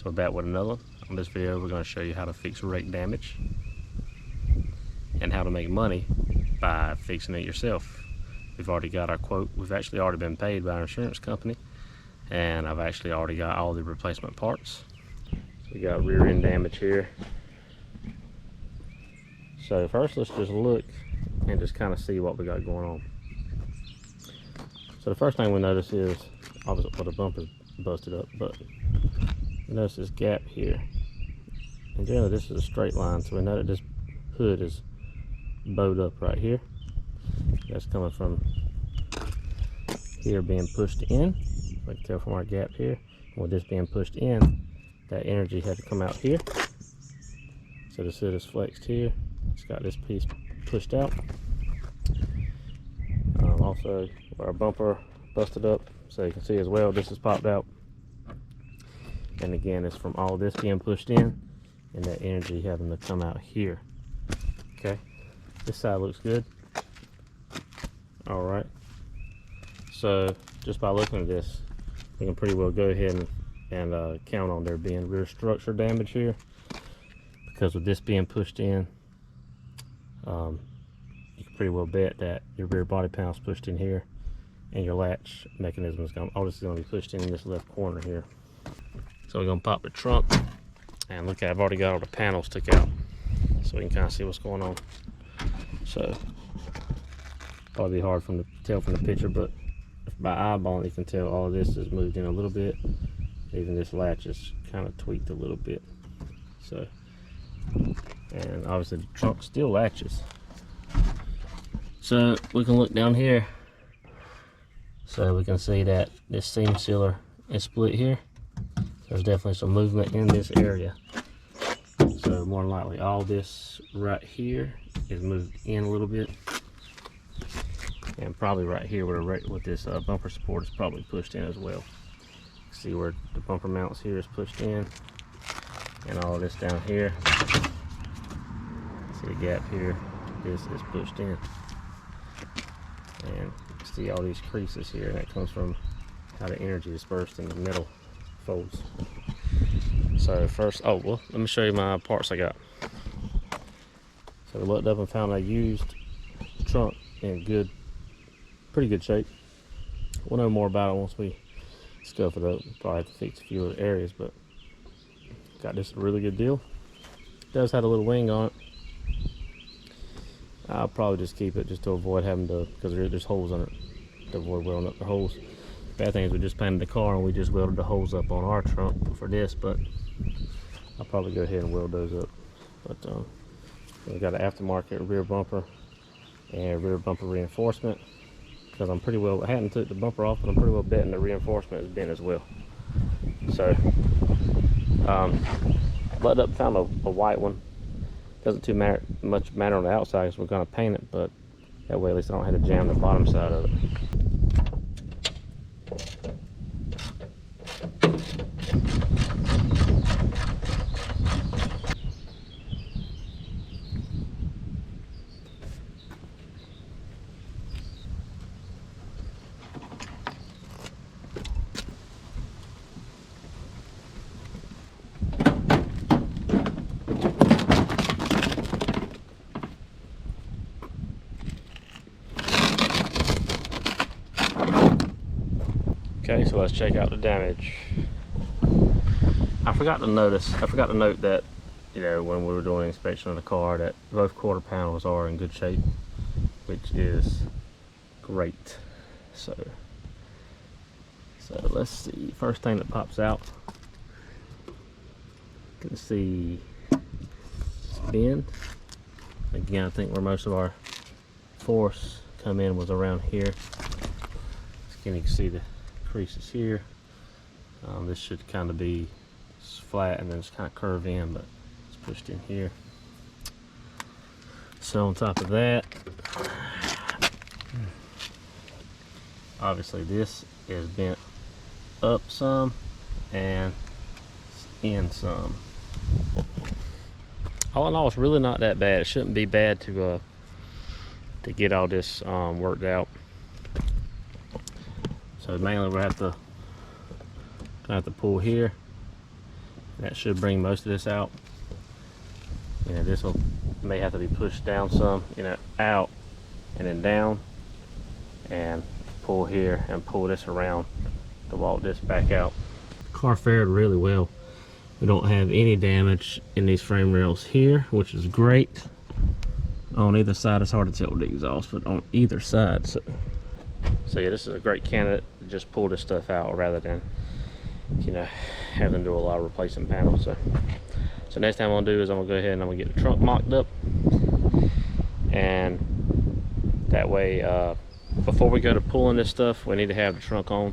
So back with another one. On this video we're going to show you how to fix rake damage and how to make money by fixing it yourself. We've already got our quote. We've actually already been paid by our insurance company, and I've actually already got all the replacement parts. So we got rear end damage here. So first let's just look and just kind of see what we got going on. So the first thing we notice is obviously, well, the bumper's busted up, but you notice this gap here. And generally this is a straight line, so we know that this hood is bowed up right here. That's coming from here being pushed in. We can tell from our gap here. And with this being pushed in, that energy had to come out here. So this hood is flexed here. It's got this piece pushed out. Also, our bumper busted up, so you can see as well, this is popped out. And again, it's from all this being pushed in and that energy having to come out here. Okay, this side looks good. All right, so just by looking at this, we can pretty well go ahead and count on there being rear structure damage here, because with this being pushed in, you can pretty well bet that your rear body panel is pushed in here, and your latch mechanism is going, all this is going to be pushed in this left corner here. So we're going to pop the trunk and look, I've already got all the panels took out, so we can kind of see what's going on. So probably hard to tell from the picture, but by eyeballing you can tell all of this is moved in a little bit. Even this latch is kind of tweaked a little bit. So, and obviously the trunk still latches. So we can look down here, so we can see that this seam sealer is split here. There's definitely some movement in this area. So more than likely all this right here is moved in a little bit, and probably right here with this bumper support is probably pushed in as well. See where the bumper mounts here is pushed in, and all this down here, see the gap here, this is pushed in, and see all these creases here, and that comes from how the energy is dispersed in the metal folds. So first, oh well, let me show you my parts I got. So we looked up and found I used the trunk in pretty good shape. We'll know more about it once we stuff it up. We'll probably have to fix a few other areas, but got this a really good deal. It does have a little wing on it. I'll probably just keep it just to avoid having to, because there's holes on it, to avoid welding up the holes. Bad thing is we just painted the car and we just welded the holes up on our trunk for this, but I'll probably go ahead and weld those up. But we got an aftermarket rear bumper and rear bumper reinforcement, because I'm pretty well, I hadn't took the bumper off, but I'm pretty well betting the reinforcement has been as well. So looked up, found a white one. Doesn't too much matter on the outside, because we're going to paint it, but that way at least I don't have to jam the bottom side of it. Okay, so let's check out the damage. I forgot to note that, you know, when we were doing an inspection of the car, that both quarter panels are in good shape, which is great. So let's see. First thing that pops out, you can see bend. Again, I think where most of our force come in was around here. Again, you can see the creases here. This should kind of be flat and then just kind of curve in, but it's pushed in here. So on top of that, obviously this is bent up some and in some. All in all, it's really not that bad. It shouldn't be bad to get all this worked out. So mainly we'll have to pull here That should bring most of this out. You know, this will may have to be pushed down some, you know, out and then down, and pull here and pull this around to walk this back out. The car fared really well. We don't have any damage in these frame rails here, which is great. On either side, it's hard to tell with the exhaust, but on either side. So yeah, this is a great candidate to just pull this stuff out rather than, you know, having to do a lot of replacing panels. So next thing I'm gonna do is I'm gonna go ahead and I'm gonna get the trunk mocked up, and that way, before we go to pulling this stuff, we need to have the trunk on.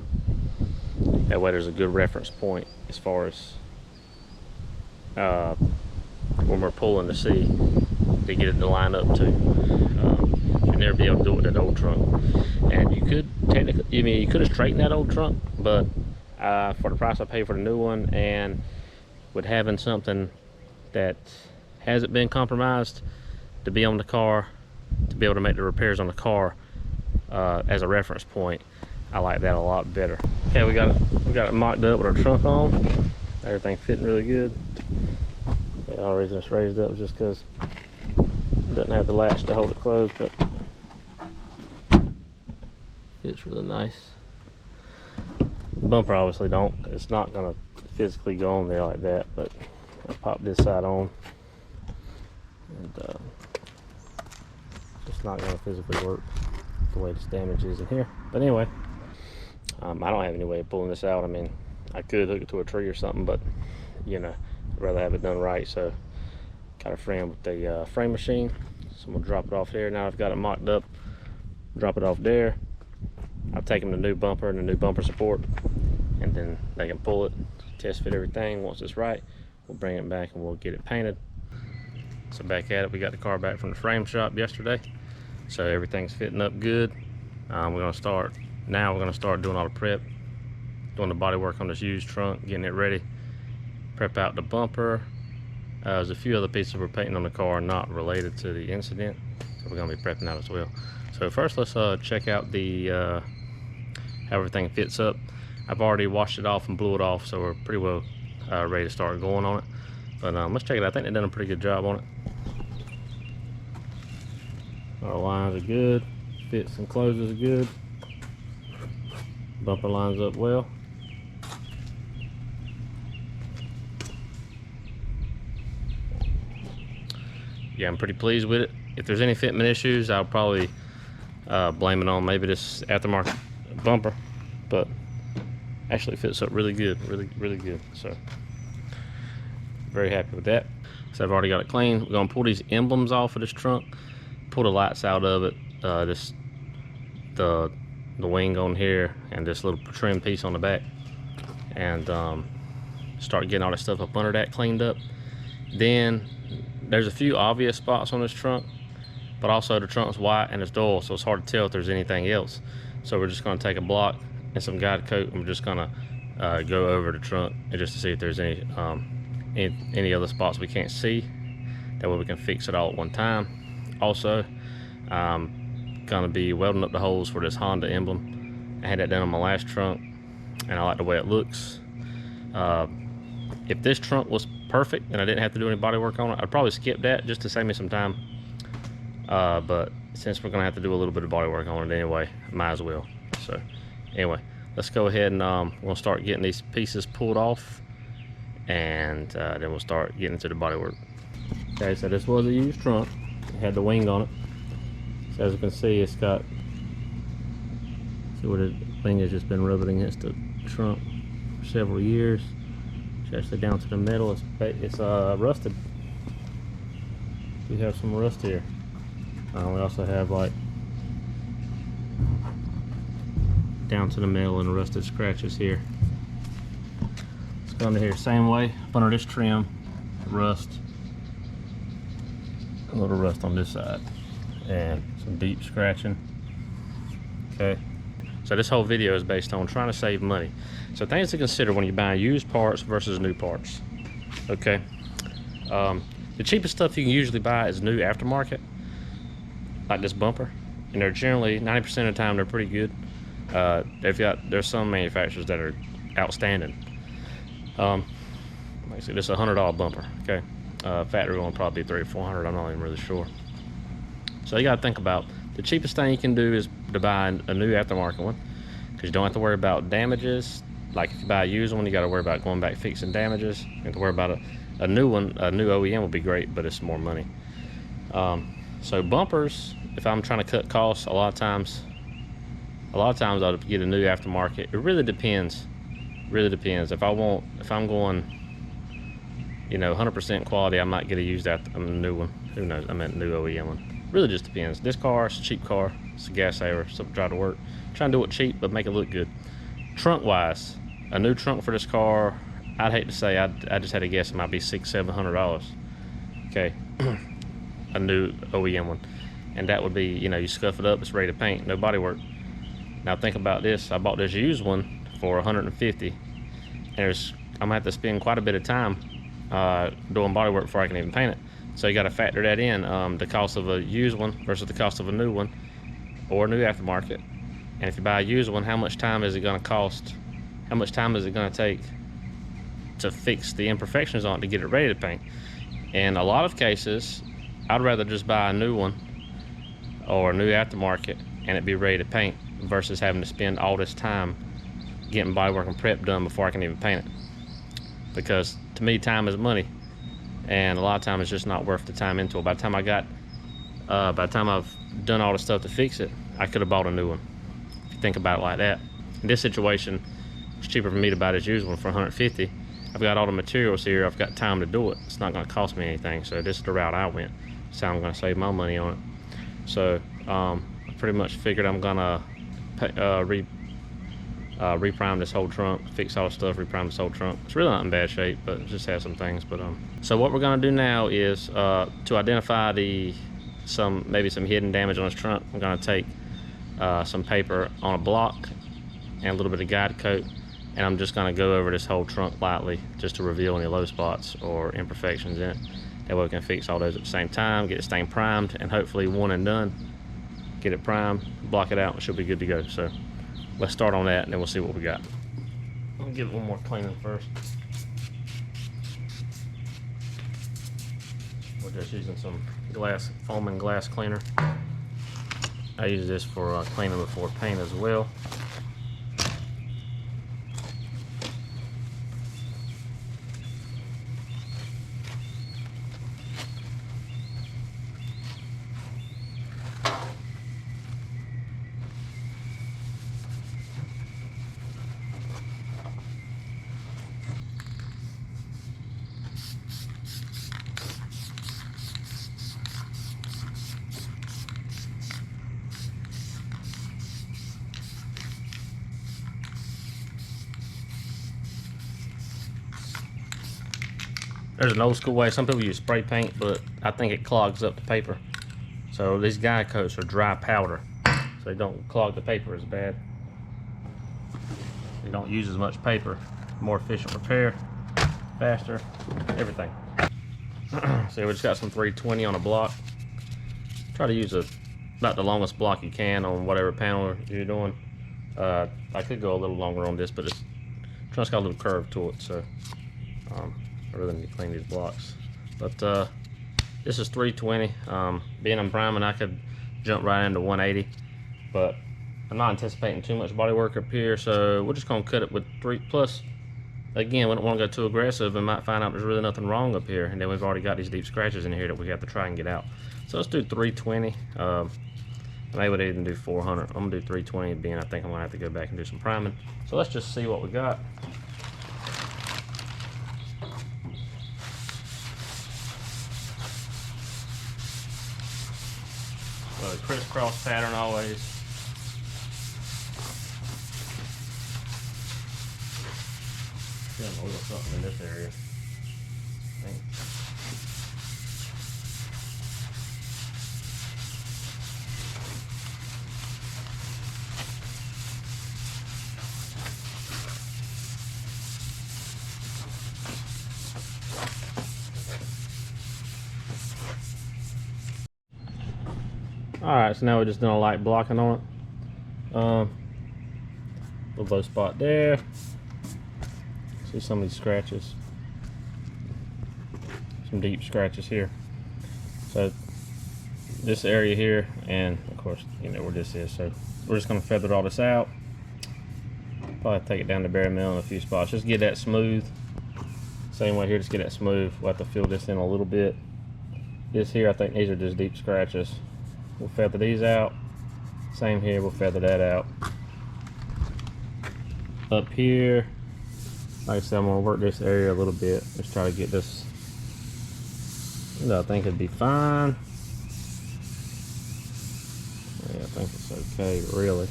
That way there's a good reference point as far as when we're pulling to see to get it to line up to. You'd never be able to do it with that old trunk. And you could technically, I mean, you could have straightened that old trunk, but for the price I paid for the new one, and with having something that hasn't been compromised to be on the car, to be able to make the repairs on the car as a reference point, I like that a lot better. Okay, we got it mocked up with our trunk on. Everything fitting really good. The only reason it's raised up is just because it doesn't have the latch to hold it closed, but it's really nice. The bumper obviously don't. It's not gonna physically go on there like that, but I'll pop this side on, and it's not gonna physically work the way this damage is in here. But anyway, I don't have any way of pulling this out. I mean, I could hook it to a tree or something, but you know, I'd rather have it done right. So got a friend with the frame machine, so I'm gonna drop it off there. Now I've got it mocked up, drop it off there. I'll take them the new bumper and the new bumper support, and then they can pull it, test fit everything. Once it's right, we'll bring it back and we'll get it painted. So back at it, we got the car back from the frame shop yesterday, so everything's fitting up good. We're gonna start doing all the prep, doing the body work on this used trunk, getting it ready, prep out the bumper. There's a few other pieces we're painting on the car not related to the incident, so we're gonna be prepping that as well. So first, let's check out the how everything fits up. I've already washed it off and blew it off, so we're pretty well ready to start going on it. But let's check it out. I think they've done a pretty good job on it. Our lines are good, fits and closes are good. Bumper lines up well. Yeah, I'm pretty pleased with it. If there's any fitment issues, I'll probably blame it on maybe this aftermarket bumper, but actually fits up really good, really good. So very happy with that. So I've already got it clean. We're gonna pull these emblems off of this trunk, pull the lights out of it, the wing on here, and this little trim piece on the back, and start getting all that stuff up under that cleaned up. Then there's a few obvious spots on this trunk, but also the trunk's white and it's dull, so it's hard to tell if there's anything else. So we're just going to take a block and some guide coat, and we're just going to go over the trunk and just to see if there's any other spots we can't see. That way we can fix it all at one time. Also, going to be welding up the holes for this Honda emblem. I had that done on my last trunk, and I like the way it looks. If this trunk was perfect and I didn't have to do any body work on it, I'd probably skip that just to save me some time. But since we're gonna have to do a little bit of body work on it anyway, might as well. So anyway, let's go ahead and we'll start getting these pieces pulled off, and then we'll start getting into the body work. Okay, so this was a used trunk. It had the wing on it. So as you can see, it's got, see where the wing has just been rubbing against the trunk for several years. It's actually down to the metal. It's rusted. We have some rust here. We also have like down to the metal and rusted scratches here. It's going to here same way up under this trim, rust, a little rust on this side, and some deep scratching. Okay, so this whole video is based on trying to save money. So things to consider when you're buying used parts versus new parts. Okay, the cheapest stuff you can usually buy is new aftermarket, like this bumper, and they're generally 90% of the time they're pretty good. There's some manufacturers that are outstanding. Like I said, this is a $100 bumper. Okay, factory one probably be $300 or $400. I'm not even really sure. So you got to think about the cheapest thing you can do is to buy a new aftermarket one, because you don't have to worry about damages. Like if you buy a used one, you got to worry about going back fixing damages. You have to worry about a new one. A new OEM would be great, but it's more money. So bumpers, if I'm trying to cut costs, a lot of times I'll get a new aftermarket. It really depends. Really depends. If I'm going, you know, 100% quality, I might get a used a new one. Who knows? I meant new OEM one. Really just depends. This car is a cheap car. It's a gas saver. So try to work. Trying to do it cheap, but make it look good. Trunk wise, a new trunk for this car, I'd hate to say, I just had to guess it might be $600-700. Okay, a new OEM one, and that would be, you know, you scuff it up, it's ready to paint, no body work. Now think about this. I bought this used one for $150. I'm gonna have to spend quite a bit of time doing body work before I can even paint it. So you got to factor that in, the cost of a used one versus the cost of a new one or a new aftermarket. And if you buy a used one, how much time is it going to cost? How much time is it going to take to fix the imperfections on it to get it ready to paint? In a lot of cases, I'd rather just buy a new one or a new aftermarket and it be ready to paint versus having to spend all this time getting body work and prep done before I can even paint it. Because to me, time is money, and a lot of times it's just not worth the time into it. By the time I've done all the stuff to fix it, I could have bought a new one. If you think about it like that. In this situation, it's cheaper for me to buy this used one for $150. I've got all the materials here. I've got time to do it. It's not going to cost me anything. So this is the route I went. So I'm going to save my money on it. So I pretty much figured I'm going to reprime this whole trunk, fix all the stuff, reprime this whole trunk. It's really not in bad shape, but it just has some things. But so what we're going to do now is to identify maybe some hidden damage on this trunk. I'm going to take some paper on a block and a little bit of guide coat, and I'm just going to go over this whole trunk lightly just to reveal any low spots or imperfections in it. That way we can fix all those at the same time, get it stain primed, and hopefully one and done, get it primed, block it out, and she'll be good to go. So let's start on that and then we'll see what we got. Let me give it one more cleaning first. We're just using some foam and glass cleaner. I use this for cleaning before paint as well. There's an old school way. Some people use spray paint, but I think it clogs up the paper. So these guide coats are dry powder, so they don't clog the paper as bad. They don't use as much paper. More efficient repair, faster, everything. So we just got some 320 on a block. Try to use about the longest block you can on whatever panel you're doing. I could go a little longer on this, but it's trunk's got a little curve to it, so I really need to clean these blocks. But this is 320. Being I'm priming, I could jump right into 180, but I'm not anticipating too much body work up here, so we're just gonna cut it with 3. Plus, again, we don't want to go too aggressive and might find out there's really nothing wrong up here, and then we've already got these deep scratches in here that we have to try and get out. So let's do 320. Maybe we'd even do 400. I'm gonna do 320, being I think I'm gonna have to go back and do some priming. So let's just see what we got. So crisscross pattern always. Feeling a little something in this area, I think. Alright, so now we're just doing a light blocking on it. Little low spot there. See some of these scratches. some deep scratches here. So this area here, and of course you know where this is, so we're just going to feather all this out. Probably take it down to bare mill in a few spots, just get that smooth. Same way here, just get that smooth. We'll have to fill this in a little bit. This here, I think these are just deep scratches. We'll feather these out. Same here, we'll feather that out. Up here, like I said, I'm gonna work this area a little bit. Let's try to get this. I think it'd be fine. Yeah, I think it's okay, really.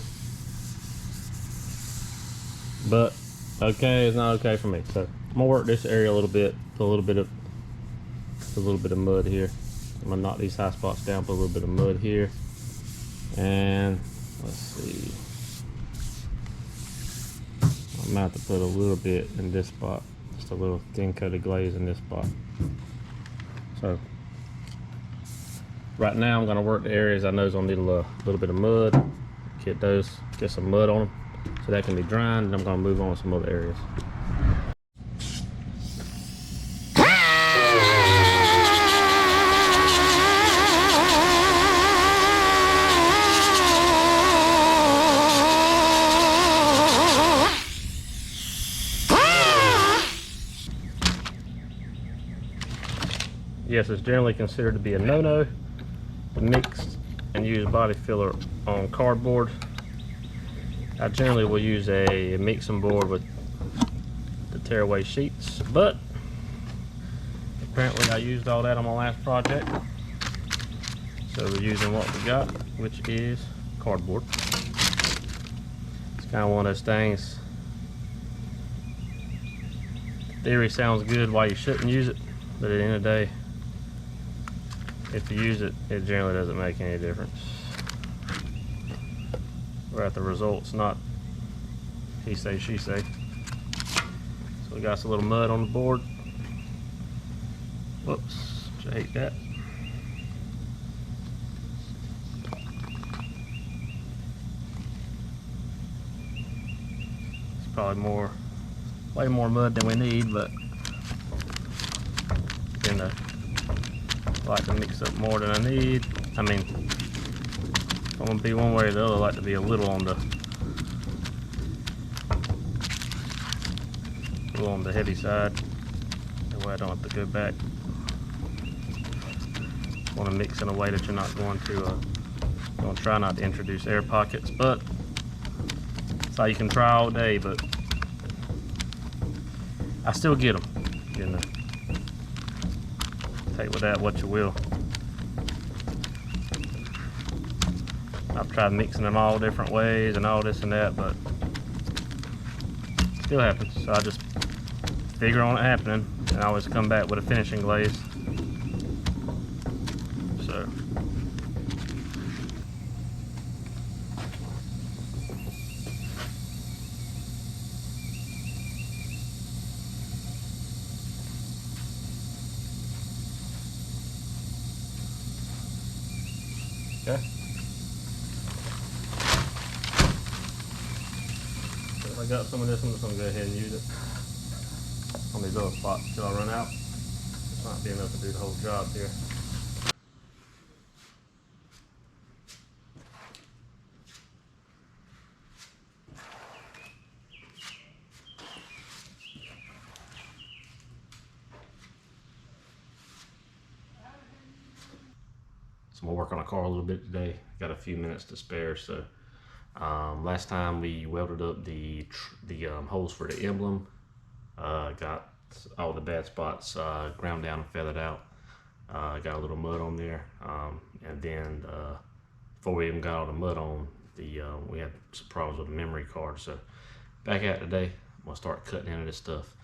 But okay is not okay for me. So I'm gonna work this area a little bit. Put a little bit of mud here. I'm gonna knock these high spots down. Put a little bit of mud here, and let's see. I'm gonna have to put a little bit in this spot. Just a little thin coat of glaze in this spot. So right now I'm gonna work the areas I know is gonna need a little bit of mud. Get some mud on them, so that can be drying, and I'm gonna move on to some other areas. Yes, it's generally considered to be a no-no to mix and use body filler on cardboard. I generally will use a mixing board with the tearaway sheets, but apparently I used all that on my last project, so we're using what we got, which is cardboard. It's kind of one of those things. The theory sounds good why you shouldn't use it, but at the end of the day, if you use it, it generally doesn't make any difference. We're at the results, not he say, she say. So we got some little mud on the board. Whoops, I hate that. It's probably way more mud than we need, but you know, I like to mix up more than I need. I mean, if I'm gonna be one way or the other, I like to be a little on the heavy side. That way I don't have to go back. Want to mix in a way that you're not going to try not to introduce air pockets, but it's how you can try all day, but I still get them, you know. Take with that what you will. I've tried mixing them all different ways and all this and that, but it still happens. So I just figure on it happening, and I always come back with a finishing glaze. So okay. So if I got some of this, I'm just going to go ahead and use it on these other spots until I run out. This might be enough to do the whole job here. I'm gonna work on a car a little bit today. Got a few minutes to spare. So last time we welded up the holes for the emblem. Got all the bad spots ground down and feathered out. Got a little mud on there, and then before we even got all the mud on, we had some problems with the memory card. So back out today, I'm gonna start cutting into this stuff,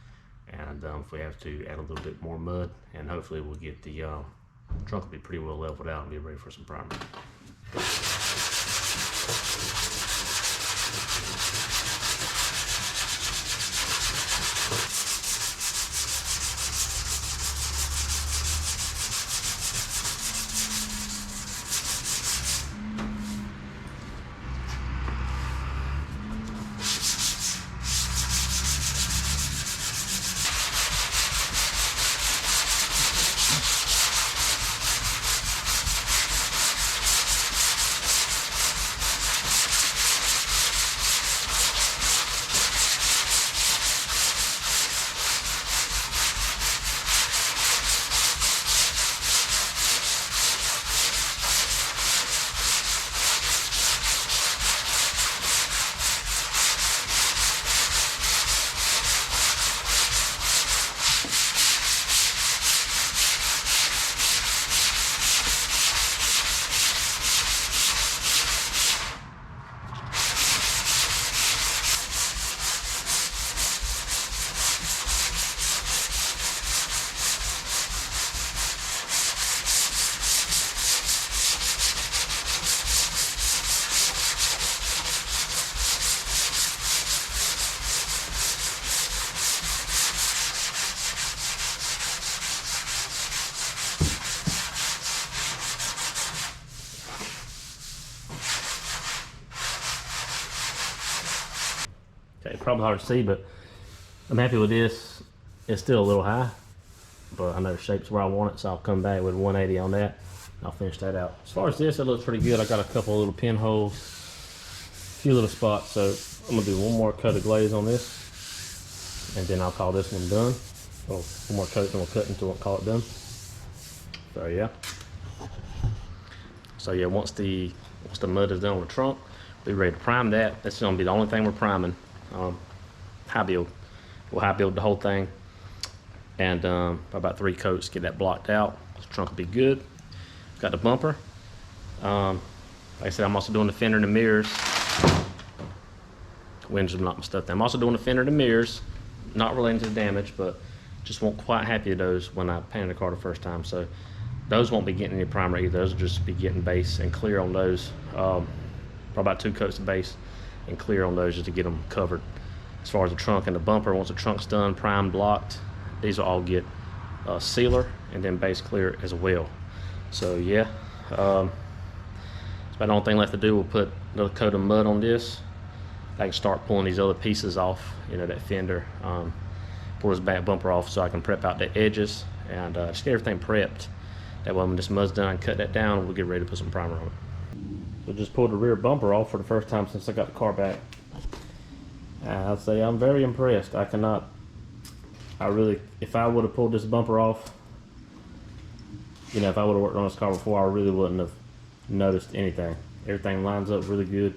and if we have to, add a little bit more mud, and hopefully we'll get the trunk will be pretty well leveled out and be ready for some primer. probably hard to see, but I'm happy with this. It's still a little high, but I know the shape's where I want it, so I'll come back with 180 on that. I'll finish that out. As far as this, it looks pretty good. I got a couple of little pinholes, a few little spots, so I'm gonna do one more coat of glaze on this, and then I'll call this one done. Well, one more coat, then we'll cut until we'll call it done. So yeah. So yeah, once the mud is done on the trunk, we're ready to prime that. That's gonna be the only thing we're priming. High build. We'll high build the whole thing, and about 3 coats, get that blocked out. The trunk will be good. Got the bumper. Like I said, I'm also doing the fender and the mirrors. Wind just knocked my stuff down. I'm also doing the fender and the mirrors, not relating to the damage, but just weren't quite happy with those when I painted the car the first time. So those won't be getting any primer either. Those will just be getting base and clear on those. Probably about 2 coats of base and clear on those just to get them covered. As far as the trunk and the bumper, once the trunk's done, primed, blocked, these will all get sealer and then base clear as well. So yeah, it's about the only thing left to do. We'll put another coat of mud on this. I can start pulling these other pieces off, you know, that fender, pull this back bumper off so I can prep out the edges and just get everything prepped. That way when this mud's done, I can cut that down and we'll get ready to put some primer on it. So just pulled the rear bumper off for the first time since I got the car back. I'd say I'm very impressed. If I would have pulled this bumper off, you know, if I would have worked on this car before, I really wouldn't have noticed anything. Everything lines up really good.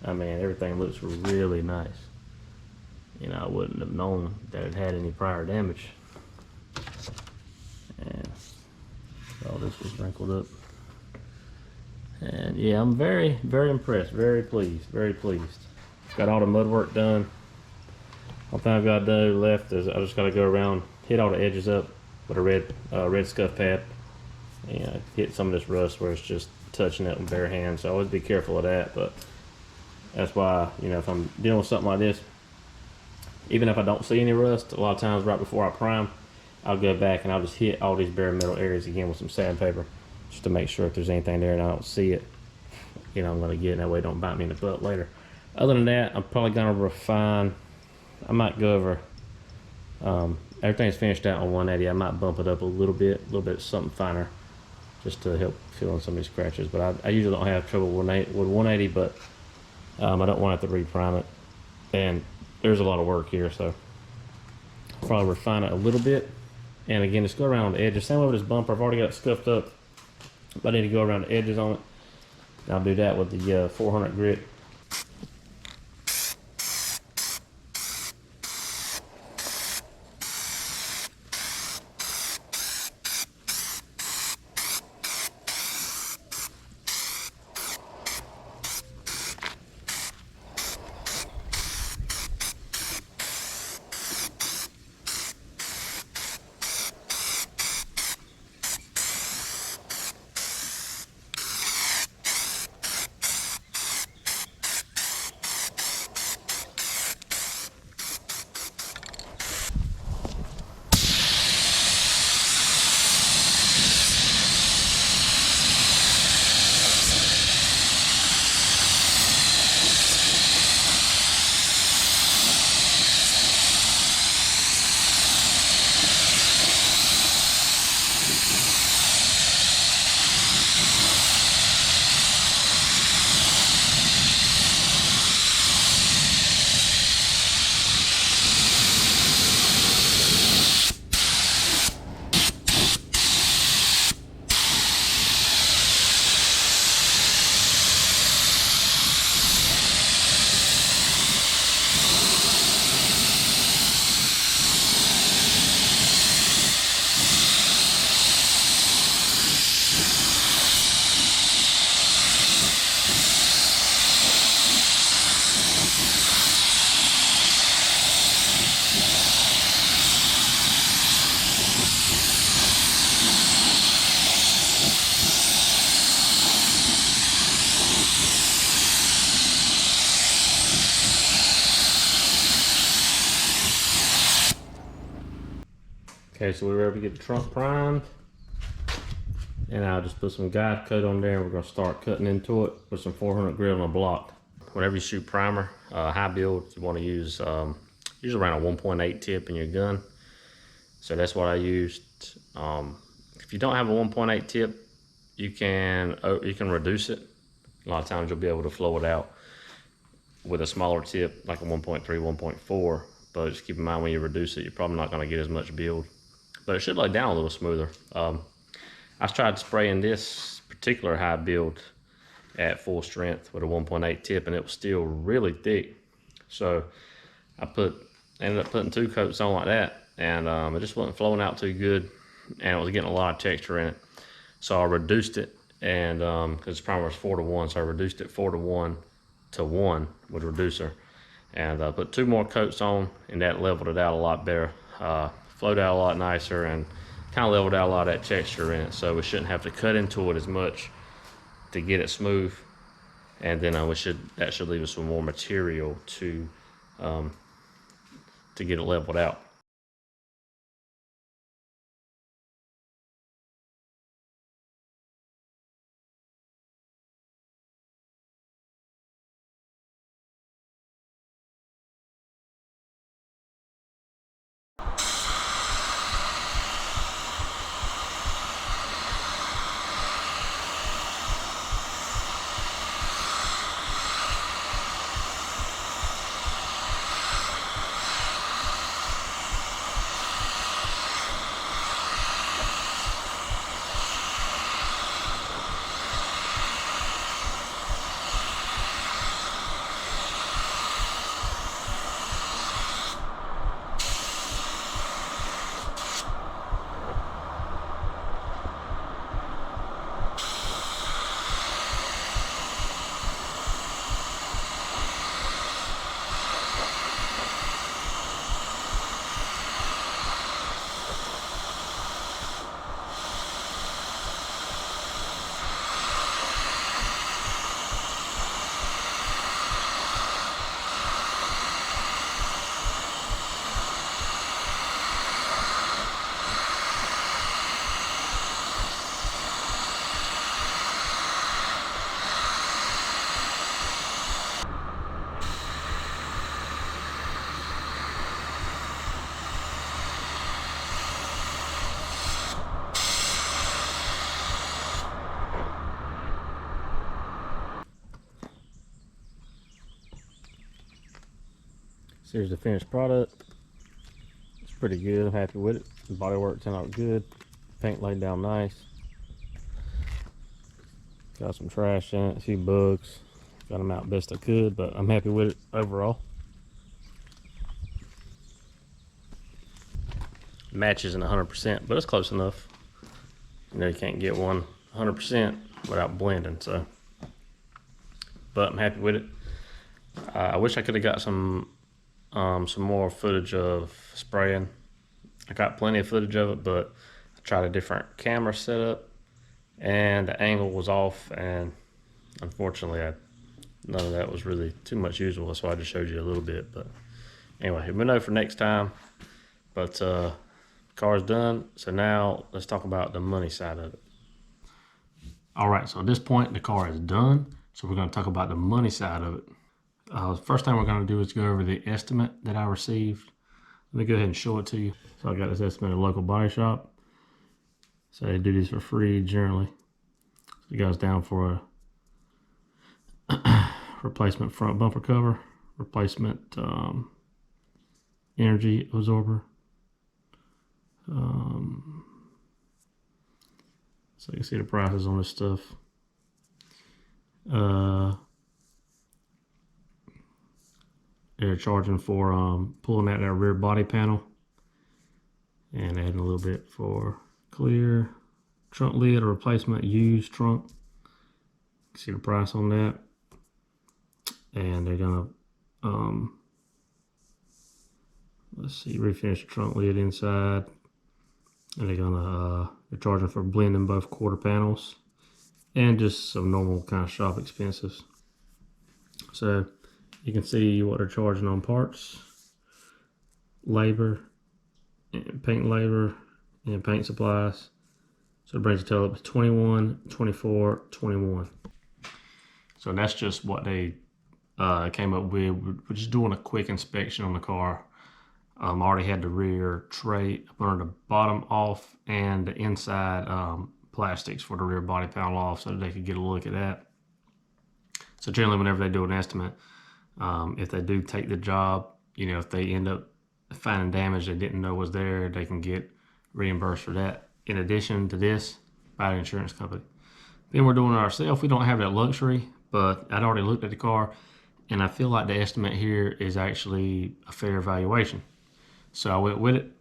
I mean, everything looks really nice. You know, I wouldn't have known that it had any prior damage. And all this was wrinkled up. And yeah, I'm very, very impressed. Very pleased. Very pleased. Got all the mud work done. One thing I've got to do left is I just got to go around, hit all the edges up with a red scuff pad. You know, hit some of this rust where it's just touching it with bare hands. So always be careful of that. But that's why, you know, if I'm dealing with something like this, even if I don't see any rust, a lot of times right before I prime, I'll go back and I'll just hit all these bare metal areas again with some sandpaper, just to make sure if there's anything there and I don't see it, you know, I'm gonna get it, that way it don't bite me in the butt later. Other than that, I'm probably gonna refine. I might go over, everything's finished out on 180. I might bump it up a little bit something finer, just to help fill in some of these scratches. But I usually don't have trouble with 180, but I don't want to have to reprime it, and there's a lot of work here, so I'll probably refine it a little bit. And again, just go around the edges. Same way with this bumper, I've already got it scuffed up, but I need to go around the edges on it. And I'll do that with the 400 grit. Okay, so we're ready to get the trunk primed, and I'll just put some guide coat on there, and we're going to start cutting into it with some 400 grit on a block. whenever you shoot primer, high build, you want to use usually around a 1.8 tip in your gun. So that's what I used. If you don't have a 1.8 tip, you can reduce it. A lot of times you'll be able to flow it out with a smaller tip, like a 1.3, 1.4. But just keep in mind when you reduce it, you're probably not going to get as much build. But it should lay down a little smoother. I tried spraying this particular high build at full strength with a 1.8 tip, and it was still really thick. So I ended up putting 2 coats on like that, and it just wasn't flowing out too good, and it was getting a lot of texture in it. So I reduced it, and because the primer was 4:1, so I reduced it 4:1 to 1 with a reducer, and put 2 more coats on, and that leveled it out a lot better. Flowed out a lot nicer, and kind of leveled out a lot of that texture in it. So we shouldn't have to cut into it as much to get it smooth, and then that should leave us with more material to get it leveled out. Here's the finished product. It's pretty good. I'm happy with it. The body work turned out good. Paint laid down nice. Got some trash in it, a few bugs. Got them out best I could, but I'm happy with it overall. Match isn't 100%, but it's close enough. You know, you can't get one 100% without blending, so. But I'm happy with it. I wish I could have got some more footage of spraying. I got plenty of footage of it, but I tried a different camera setup, and the angle was off, and unfortunately, none of that was really too much usable, so I just showed you a little bit. But anyway, we know for next time. But car's done, so now let's talk about the money side of it. All right, so at this point, the car is done, so we're going to talk about the money side of it. First thing we're going to do is go over the estimate that I received. Let me go ahead and show it to you. So I got this estimate at a local body shop. So they do these for free generally. So it goes down for a replacement front bumper cover, replacement energy absorber. So you can see the prices on this stuff. They're charging for pulling out that rear body panel and adding a little bit for clear trunk lid or replacement used trunk. You can see the price on that. And they're gonna let's see, refinish the trunk lid inside. And they're charging for blending both quarter panels and just some normal kind of shop expenses. So you can see what they're charging on parts, labor, and paint labor, and paint supplies. So it brings the total up to $21, $24, $21. So that's just what they came up with. We're just doing a quick inspection on the car. I already had the rear tray up under the bottom off and the inside plastics for the rear body panel off so that they could get a look at that. So generally whenever they do an estimate, if they do take the job, if they end up finding damage they didn't know was there, they can get reimbursed for that. In addition to this, by the insurance company. Then we're doing it ourselves. We don't have that luxury, but I'd already looked at the car and I feel like the estimate here is actually a fair valuation. So I went with it.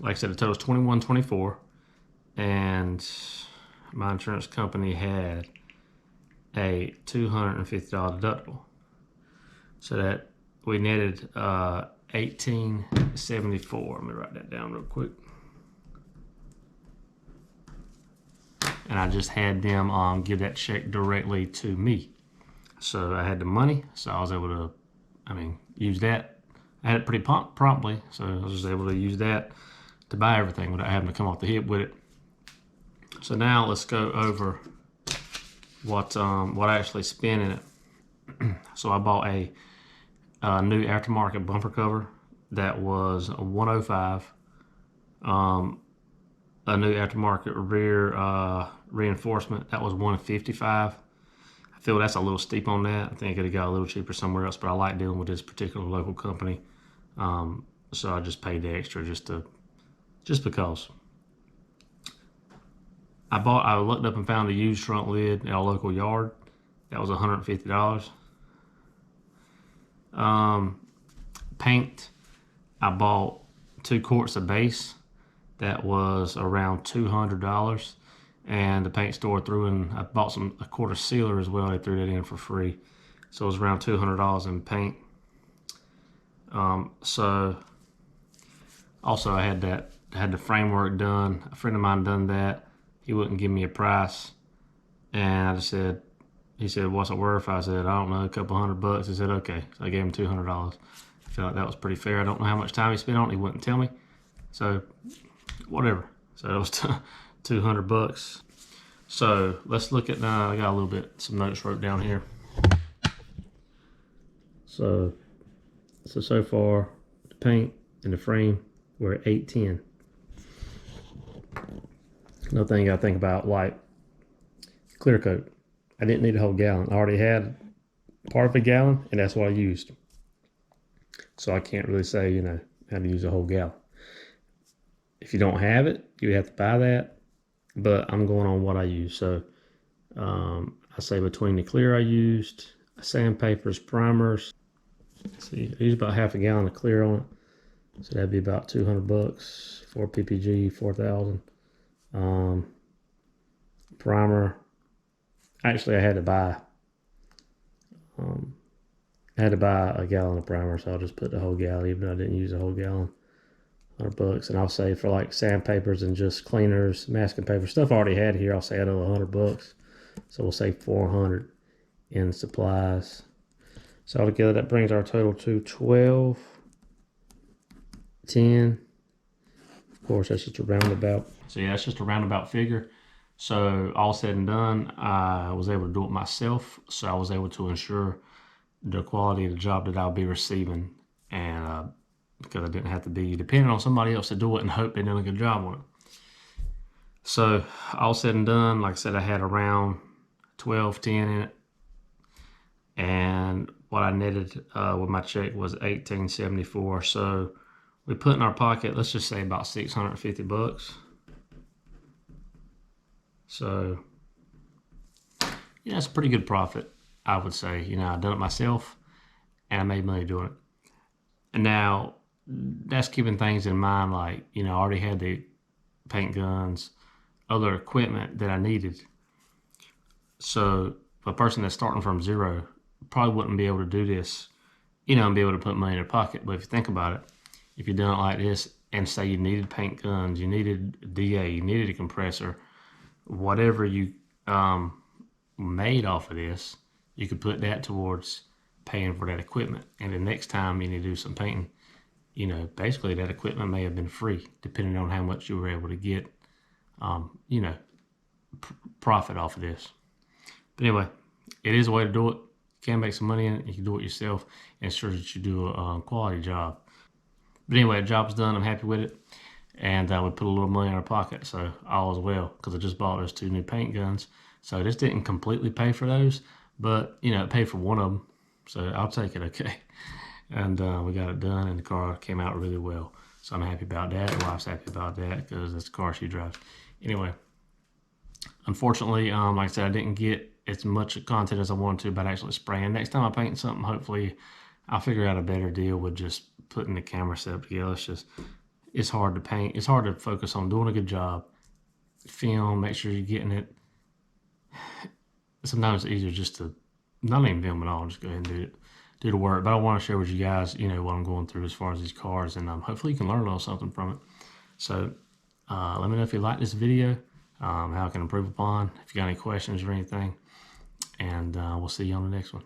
Like I said, the total was $21.24, and my insurance company had a $250 deductible. So that we netted $18.74. Let me write that down real quick. And I just had them give that check directly to me. So I had the money, so I was able to, use that. I had it pretty promptly, so I was just able to use that to buy everything without having to come off the hip with it. So now let's go over what I actually spent in it. So I bought a new aftermarket bumper cover that was a $105. A new aftermarket rear reinforcement that was $155. I feel that's a little steep on that. I think it got a little cheaper somewhere else, but I like dealing with this particular local company, so I just paid the extra just because. I looked up and found a used trunk lid at a local yard. That was $150. Paint, I bought 2 quarts of base. That was around $200, and the paint store threw in. I bought a quart of sealer as well. They threw that in for free, so it was around $200 in paint. So also I had the framework done. A friend of mine done that. He wouldn't give me a price, and I just said. He said, "What's it worth?" I said, "I don't know, a couple $100." He said, "Okay." So I gave him $200. I feel like that was pretty fair. I don't know how much time he spent on it. He wouldn't tell me, so. Whatever. So it was $200. So let's look at now. I got some notes wrote down here. So far, the paint and the frame were at $810. Another thing I think about, like clear coat. I didn't need a whole gallon. I already had part of a gallon, and that's what I used. So I can't really say how to use a whole gallon. If you don't have it, you have to buy that, but I'm going on what I use. So I say between the clear I used, sandpapers, primers. See, I used about half a gallon of clear on it. So that'd be about $200 for PPG, 4,000. Primer. Actually, I had to buy a gallon of primer, so I'll just put the whole gallon, even though I didn't use a whole gallon. $100, and I'll say for like sandpapers and just cleaners, masking paper, stuff I already had here, I'll say another $100. So we'll say $400 in supplies. So altogether that brings our total to $12.10. Of course, that's just a roundabout. So yeah, that's just a roundabout figure. So all said and done, I was able to do it myself. So I was able to ensure the quality of the job that I'll be receiving, and because I didn't have to be dependent on somebody else to do it and hope they did a good job on it. So all said and done, like I said, I had around $12.10 in it, and what I netted with my check was $18.74. So we put in our pocket, let's just say about $650. So it's a pretty good profit, I would say. I've done it myself, and I made money doing it. And now that's keeping things in mind, like, I already had the paint guns, other equipment that I needed. So a person that's starting from zero probably wouldn't be able to do this, and be able to put money in their pocket. But if you think about it, if you're doing it like this, and say you needed paint guns, you needed DA, you needed a compressor, whatever you made off of this, you could put that towards paying for that equipment. And the next time you need to do some painting, basically that equipment may have been free, depending on how much you were able to get, profit off of this. But anyway, it is a way to do it. can make some money in it. You can do it yourself and ensure that you do a quality job. But anyway, the job's done. I'm happy with it. And we put a little money in our pocket, so all is well, because I just bought those 2 new paint guns. So this didn't completely pay for those, but you know, it paid for one of them, so I'll take it, okay. And we got it done, and the car came out really well. So I'm happy about that. The wife's happy about that because that's the car she drives. Anyway, unfortunately, like I said, I didn't get as much content as I wanted to about actually spraying. Next time I paint something, hopefully I'll figure out a better deal with just putting the camera setup together. It's hard to paint. It's hard to focus on doing a good job, film, make sure you're getting it. Sometimes it's easier just to not even film at all, just go ahead and do the work. But I want to share with you guys, you know, what I'm going through as far as these cars, and hopefully you can learn a little something from it. So let me know if you like this video, how I can improve upon, if you got any questions or anything, and we'll see you on the next one.